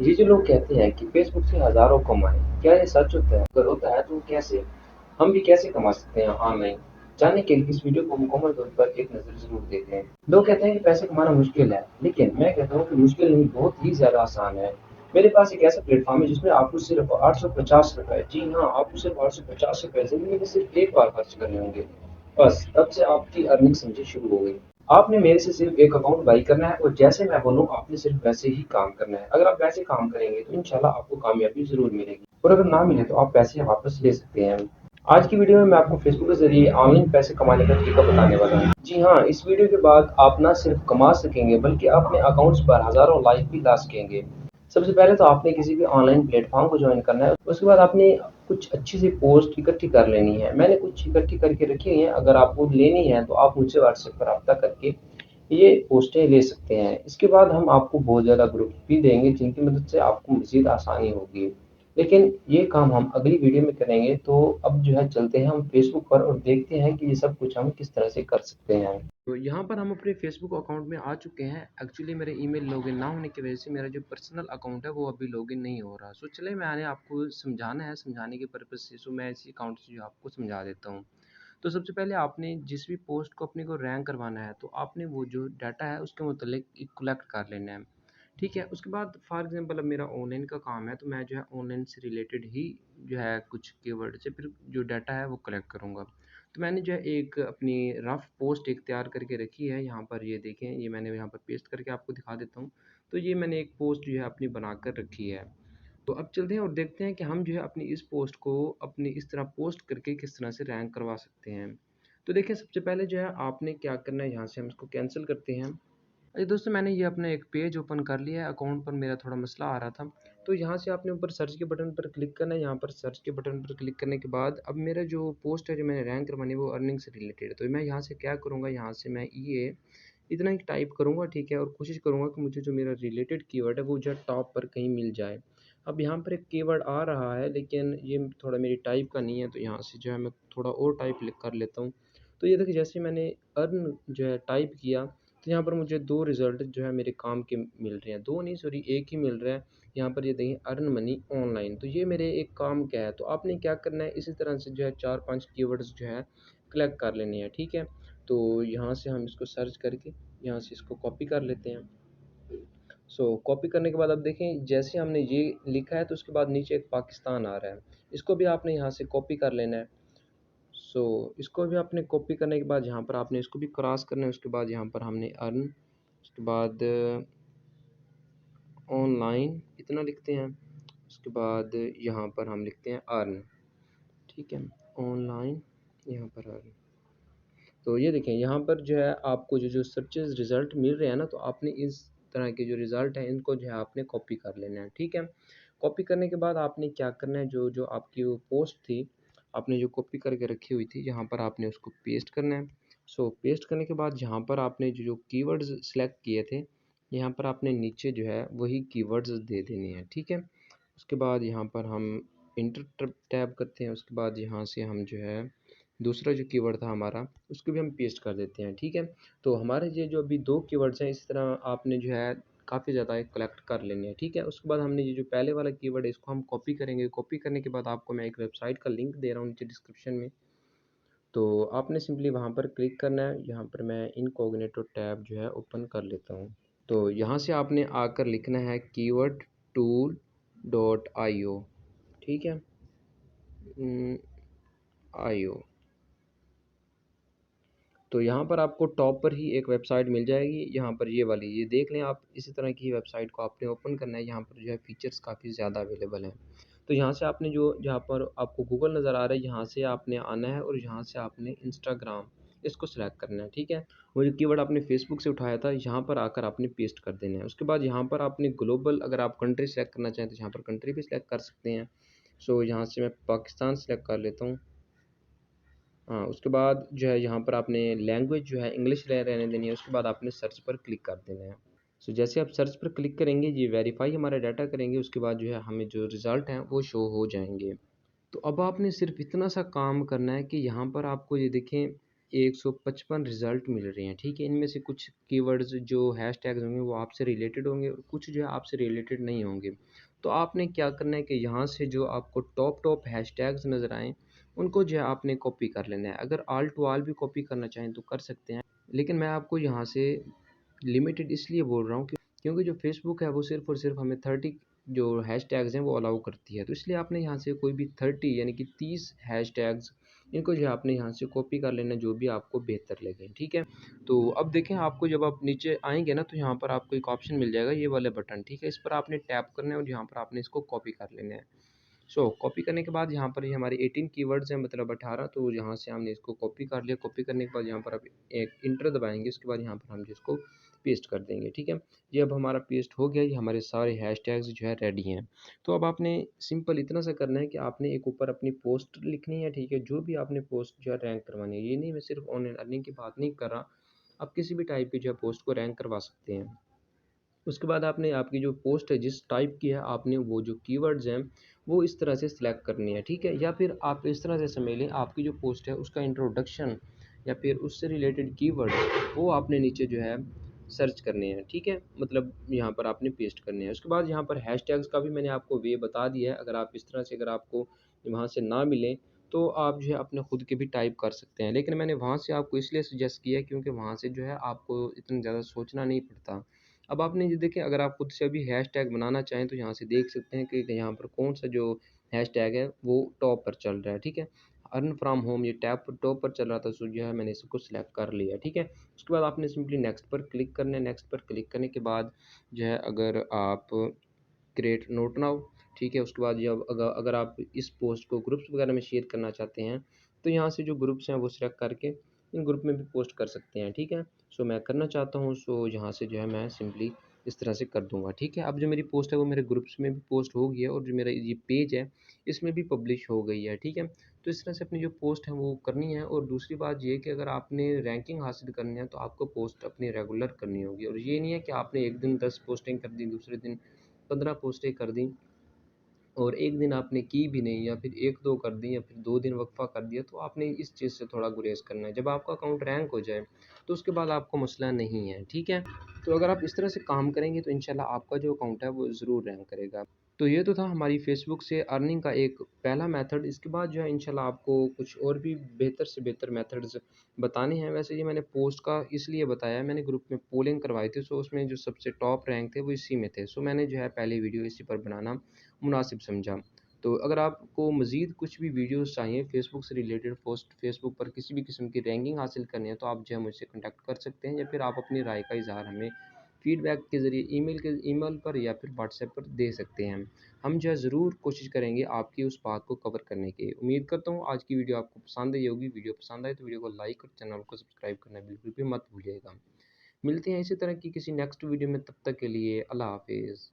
ये जो लोग कहते हैं कि फेसबुक से हजारों कमाएं, क्या ये सच होता है? अगर होता है तो कैसे? हम भी कैसे कमा सकते हैं ऑनलाइन? जानने के लिए इस वीडियो को मुकम्मल तौर पर एक नजर जरूर देते हैं। लोग कहते हैं कि पैसे कमाना मुश्किल है, लेकिन मैं कहता हूँ कि मुश्किल नहीं, बहुत ही ज्यादा आसान है। मेरे पास एक ऐसा प्लेटफॉर्म है जिसमें आपको सिर्फ 850 रुपए, जी हाँ, आपको सिर्फ 850 रुपए जिंदगी में सिर्फ एक बार खर्च करने होंगे। बस तब से आपकी अर्निंग समझी शुरू हो गई। आपने मेरे से सिर्फ एक अकाउंट बाई करना है और जैसे मैं बोलूँ आपने सिर्फ वैसे ही काम करना है। अगर आप वैसे काम करेंगे तो इंशाल्लाह आपको कामयाबी जरूर मिलेगी, और अगर ना मिले तो आप पैसे वापस ले सकते हैं। आज की वीडियो में मैं आपको फेसबुक के जरिए ऑनलाइन पैसे कमाने का तरीका बताने वाला हूँ। जी हाँ, इस वीडियो के बाद आप ना सिर्फ कमा सकेंगे बल्कि अपने अकाउंट्स पर हजारों लाइक भी ला सकेंगे। सबसे पहले तो आपने किसी भी ऑनलाइन प्लेटफॉर्म को ज्वाइन करना है। उसके बाद आपने कुछ अच्छी सी पोस्ट इकट्ठी कर लेनी है। मैंने कुछ इकट्ठी करके रखी हुई है, अगर आपको लेनी है तो आप मुझसे व्हाट्सएप पर रब्ता करके ये पोस्टें ले सकते हैं। इसके बाद हम आपको बहुत ज़्यादा ग्रुप भी देंगे जिनकी मदद से आपको मज़ीद आसानी होगी। लेकिन ये काम हम अगली वीडियो में करेंगे। तो अब जो है चलते हैं हम फेसबुक पर और देखते हैं कि ये सब कुछ हम किस तरह से कर सकते हैं। तो यहाँ पर हम अपने फेसबुक अकाउंट में आ चुके हैं। एक्चुअली मेरे ईमेल लॉगिन ना होने की वजह से मेरा जो पर्सनल अकाउंट है वो अभी लॉगिन नहीं हो रहा। सो चले, मैंने आपको समझाना है, समझाने के पर्पज़ से सो मैं इसी अकाउंट से जो आपको समझा देता हूँ। तो सबसे पहले आपने जिस भी पोस्ट को अपने को रैंक करवाना है तो आपने वो जो डाटा है उसके मुतालिक कलेक्ट कर लेना है। ठीक है, उसके बाद फॉर एग्जांपल अब मेरा ऑनलाइन का काम है तो मैं जो है ऑनलाइन से रिलेटेड ही जो है कुछ कीवर्ड से फिर जो डाटा है वो कलेक्ट करूँगा। तो मैंने जो है एक अपनी रफ पोस्ट एक तैयार करके रखी है। यहाँ पर ये देखें, ये मैंने यहाँ पर पेस्ट करके आपको दिखा देता हूँ। तो ये मैंने एक पोस्ट जो है अपनी बना कर रखी है। तो अब चलते हैं और देखते हैं कि हम जो है अपनी इस पोस्ट को अपनी इस तरह पोस्ट करके किस तरह से रैंक करवा सकते हैं। तो देखिए, सबसे पहले जो है आपने क्या करना है, यहाँ से हम इसको कैंसिल करते हैं। अरे दोस्तों, मैंने ये अपना एक पेज ओपन कर लिया है। अकाउंट पर मेरा थोड़ा मसला आ रहा था। तो यहाँ से आपने ऊपर सर्च के बटन पर क्लिक करना है। यहाँ पर सर्च के बटन पर क्लिक करने के बाद अब मेरा जो पोस्ट है जो मैंने रैंक करवानी है वो अर्निंग से रिलेटेड है। तो मैं यहाँ से क्या करूँगा, यहाँ से मैं ये इतना ही टाइप करूँगा, ठीक है, और कोशिश करूँगा कि मुझे जो मेरा रिलेटेड कीवर्ड है वो जो टॉप पर कहीं मिल जाए। अब यहाँ पर एक कीवर्ड आ रहा है लेकिन ये थोड़ा मेरी टाइप का नहीं है, तो यहाँ से जो है मैं थोड़ा और टाइप कर लेता हूँ। तो ये देखिए, जैसे मैंने अर्न जो है टाइप किया तो यहाँ पर मुझे दो रिज़ल्ट जो है मेरे काम के मिल रहे हैं। दो नहीं, सॉरी, एक ही मिल रहा है। यहाँ पर ये देखिए, अर्न मनी ऑनलाइन, तो ये मेरे एक काम का है। तो आपने क्या करना है, इसी तरह से जो है 4-5 कीवर्ड्स जो है कलेक्ट कर लेने हैं, ठीक है। तो यहाँ से हम इसको सर्च करके यहाँ से इसको कॉपी कर लेते हैं। सो कॉपी करने के बाद अब देखें, जैसे हमने ये लिखा है तो उसके बाद नीचे एक पाकिस्तान आ रहा है। इसको भी आपने यहाँ से कॉपी कर लेना है। सो इसको भी आपने कॉपी करने के बाद यहाँ पर आपने इसको भी क्रॉस करना है। उसके बाद यहाँ पर हमने अर्न, उसके बाद ऑनलाइन इतना लिखते हैं। उसके बाद यहाँ पर हम लिखते हैं अर्न, ठीक है, ऑनलाइन, यहाँ पर अर्न। तो ये देखें, यहाँ पर जो है आपको जो सर्चेज रिज़ल्ट मिल रहे हैं ना, तो आपने इस तरह के जो रिज़ल्ट हैं इनको जो है आपने कॉपी कर लेना है, ठीक है। कॉपी करने के बाद आपने क्या करना है, जो जो आपकी वो पोस्ट थी आपने जो कॉपी करके रखी हुई थी, यहाँ पर आपने उसको पेस्ट करना है। सो पेस्ट करने के बाद यहाँ पर आपने जो जो कीवर्ड्स सेलेक्ट किए थे, यहाँ पर आपने नीचे जो है वही कीवर्ड्स दे देने हैं, ठीक है। उसके बाद यहाँ पर हम इंटर टैब करते हैं। उसके बाद यहाँ से हम जो है दूसरा जो कीवर्ड था हमारा उसको भी हम पेस्ट कर देते हैं, ठीक है। तो हमारे ये जो अभी दो कीवर्ड्स हैं, इस तरह आपने जो है काफ़ी ज़्यादा कलेक्ट कर लेने हैं, ठीक है। उसके बाद हमने ये जो पहले वाला कीवर्ड है इसको हम कॉपी करेंगे। कॉपी करने के बाद आपको मैं एक वेबसाइट का लिंक दे रहा हूँ नीचे डिस्क्रिप्शन में। तो आपने सिंपली वहाँ पर क्लिक करना है। यहाँ पर मैं इनकॉग्निटो टैब जो है ओपन कर लेता हूँ। तो यहाँ से आपने आकर लिखना है कीवर्ड टूल डॉट आई ओ, ठीक है, आई ओ। तो यहाँ पर आपको टॉप पर ही एक वेबसाइट मिल जाएगी, यहाँ पर ये वाली, ये देख लें आप। इसी तरह की वेबसाइट को आपने ओपन करना है। यहाँ पर जो है फीचर्स काफ़ी ज़्यादा अवेलेबल हैं। तो यहाँ से आपने जो जहाँ पर आपको गूगल नज़र आ रहा है, यहाँ से आपने आना है और यहाँ से आपने इंस्टाग्राम इसको सिलेक्ट करना है, ठीक है। वो जो कीवर्ड आपने फेसबुक से उठाया था, यहाँ पर आकर आपने पेस्ट कर देना है। उसके बाद यहाँ पर आपने ग्लोबल, अगर आप कंट्री सेलेक्ट करना चाहें तो यहाँ पर कंट्री भी सिलेक्ट कर सकते हैं। सो यहाँ से मैं पाकिस्तान सेलेक्ट कर लेता हूँ। हाँ, उसके बाद जो है यहाँ पर आपने लैंग्वेज जो है इंग्लिश रहने देनी है। उसके बाद आपने सर्च पर क्लिक कर देना है। सो जैसे आप सर्च पर क्लिक करेंगे, ये वेरीफाई हमारा डाटा करेंगे, उसके बाद जो है हमें जो रिज़ल्ट हैं वो शो हो जाएंगे। तो अब आपने सिर्फ इतना सा काम करना है कि यहाँ पर आपको ये देखें, 155 रिज़ल्ट मिल रहे हैं, ठीक है। इनमें से कुछ कीवर्ड्स जो हैशटैग्स होंगे वो आपसे रिलेटेड होंगे और कुछ जो है आपसे रिलेटेड नहीं होंगे। तो आपने क्या करना है कि यहाँ से जो आपको टॉप हैशटैग्स नज़र आएँ, उनको जो है आपने कॉपी कर लेना है। अगर ऑल टू ऑल भी कॉपी करना चाहें तो कर सकते हैं, लेकिन मैं आपको यहाँ से लिमिटेड इसलिए बोल रहा हूँ क्योंकि जो फ़ेसबुक है वो सिर्फ़ और सिर्फ़ हमें 30 जो हैशटैग्स हैं वो अलाउ करती है। तो इसलिए आपने यहाँ से कोई भी 30 यानी कि 30 हैशटैग्स इनको जो है आपने यहाँ से कॉपी कर लेना, जो भी आपको बेहतर लगे, ठीक है। तो अब देखें, आपको जब आप नीचे आएँगे ना तो यहाँ पर आपको एक ऑप्शन मिल जाएगा, ये वाला बटन, ठीक है। इस पर आपने टैप करना है और यहाँ पर आपने इसको कॉपी कर लेना है। कॉपी करने के बाद यहाँ पर ये हमारे 18 कीवर्ड्स हैं, मतलब 18। तो यहाँ से हमने इसको कॉपी कर लिया। कॉपी करने के बाद यहाँ पर आप एक इंटर दबाएँगे, उसके बाद यहाँ पर हम जिसको पेस्ट कर देंगे, ठीक है। ये अब हमारा पेस्ट हो गया, ये हमारे सारे हैशटैग्स जो है रेडी हैं। तो अब आपने सिंपल इतना सा करना है कि आपने एक ऊपर अपनी पोस्ट लिखनी है, ठीक है। जो भी आपने पोस्ट जो है रैंक करवानी है, ये नहीं मैं सिर्फ ऑनलाइन अर्निंग की बात नहीं कर रहा, आप किसी भी टाइप की जो है पोस्ट को रैंक करवा सकते हैं। उसके बाद आपने आपकी जो पोस्ट है जिस टाइप की है, आपने वो जो कीवर्ड्स हैं वो इस तरह से सिलेक्ट करनी है, ठीक है। या फिर आप इस तरह से समझ लें, आपकी जो पोस्ट है उसका इंट्रोडक्शन या फिर उससे रिलेटेड कीवर्ड वो आपने नीचे जो है सर्च करने हैं, ठीक है। मतलब यहाँ पर आपने पेस्ट करने हैं। उसके बाद यहाँ पर हैशटैग्स का भी मैंने आपको वे बता दिया है। अगर आप इस तरह से, अगर आपको वहाँ से ना मिलें तो आप जो है अपने खुद के भी टाइप कर सकते हैं, लेकिन मैंने वहाँ से आपको इसलिए सजेस्ट किया है क्योंकि वहाँ से जो है आपको इतना ज़्यादा सोचना नहीं पड़ता। अब आपने ये देखें, अगर आप खुद से अभी हैशटैग बनाना चाहें तो यहाँ से देख सकते हैं कि यहाँ पर कौन सा जो हैशटैग है वो टॉप पर चल रहा है, ठीक है। अर्न फ्रॉम होम ये टैब पर टॉप पर चल रहा था, सो जो है मैंने इसको सिलेक्ट कर लिया, ठीक है। उसके बाद आपने सिंपली नेक्स्ट पर क्लिक करना है। नेक्स्ट पर क्लिक करने के बाद जो है, अगर आप क्रिएट नोट नाउ, ठीक है। उसके बाद जब अगर आप इस पोस्ट को ग्रुप्स वगैरह में शेयर करना चाहते हैं तो यहाँ से जो ग्रुप्स हैं वो सिलेक्ट करके इन ग्रुप में भी पोस्ट कर सकते हैं, ठीक है। मैं करना चाहता हूँ, यहाँ से जो है मैं सिंपली इस तरह से कर दूँगा, ठीक है। अब जो मेरी पोस्ट है वो मेरे ग्रुप्स में भी पोस्ट हो गई है और जो मेरा ये पेज है इसमें भी पब्लिश हो गई है, ठीक है। तो इस तरह से अपनी जो पोस्ट है वो करनी है। और दूसरी बात ये कि अगर आपने रैंकिंग हासिल करनी है तो आपको पोस्ट अपनी रेगुलर करनी होगी, और ये नहीं है कि आपने एक दिन 10 पोस्टिंग कर दी, दूसरे दिन 15 पोस्टें कर दी और एक दिन आपने की भी नहीं, या फिर 1-2 कर दी या फिर 2 दिन वक़्फ़ा कर दिया, तो आपने इस चीज़ से थोड़ा गुरेज़ करना है। जब आपका अकाउंट रैंक हो जाए, तो उसके बाद आपको मसला नहीं है, ठीक है? तो अगर आप इस तरह से काम करेंगे तो इंशाल्लाह आपका जो अकाउंट है वो ज़रूर रैंक करेगा। तो ये तो था हमारी फ़ेसबुक से अर्निंग का एक पहला मेथड। इसके बाद जो है इंशाल्लाह आपको कुछ और भी बेहतर से बेहतर मेथड्स बताने हैं। वैसे ये मैंने पोस्ट का इसलिए बताया, मैंने ग्रुप में पोलिंग करवाई थी, उसमें जो सबसे टॉप रैंक थे वो इसी में थे। मैंने जो है पहले वीडियो इसी पर बनाना मुनासिब समझा। तो अगर आपको मज़ीद कुछ भी वीडियोज़ चाहिए फ़ेसबुक से रिलेटेड, पोस्ट फ़ेसबुक पर किसी भी किस्म की रैंकिंग हासिल करनी है, तो आप जो है मुझसे कॉन्टैक्ट कर सकते हैं, या फिर आप अपनी राय का इज़हार हमें फ़ीडबैक के ज़रिए ईमेल पर या फिर व्हाट्सएप पर दे सकते हैं। हम जो है ज़रूर कोशिश करेंगे आपकी उस बात को कवर करने की। उम्मीद करता हूँ आज की वीडियो आपको पसंद आई होगी। वीडियो पसंद आए तो वीडियो को लाइक और चैनल को सब्सक्राइब करना बिल्कुल भी मत भूलिएगा। मिलते हैं इसी तरह की किसी नेक्स्ट वीडियो में, तब तक के लिए अल्लाह हाफ़िज़।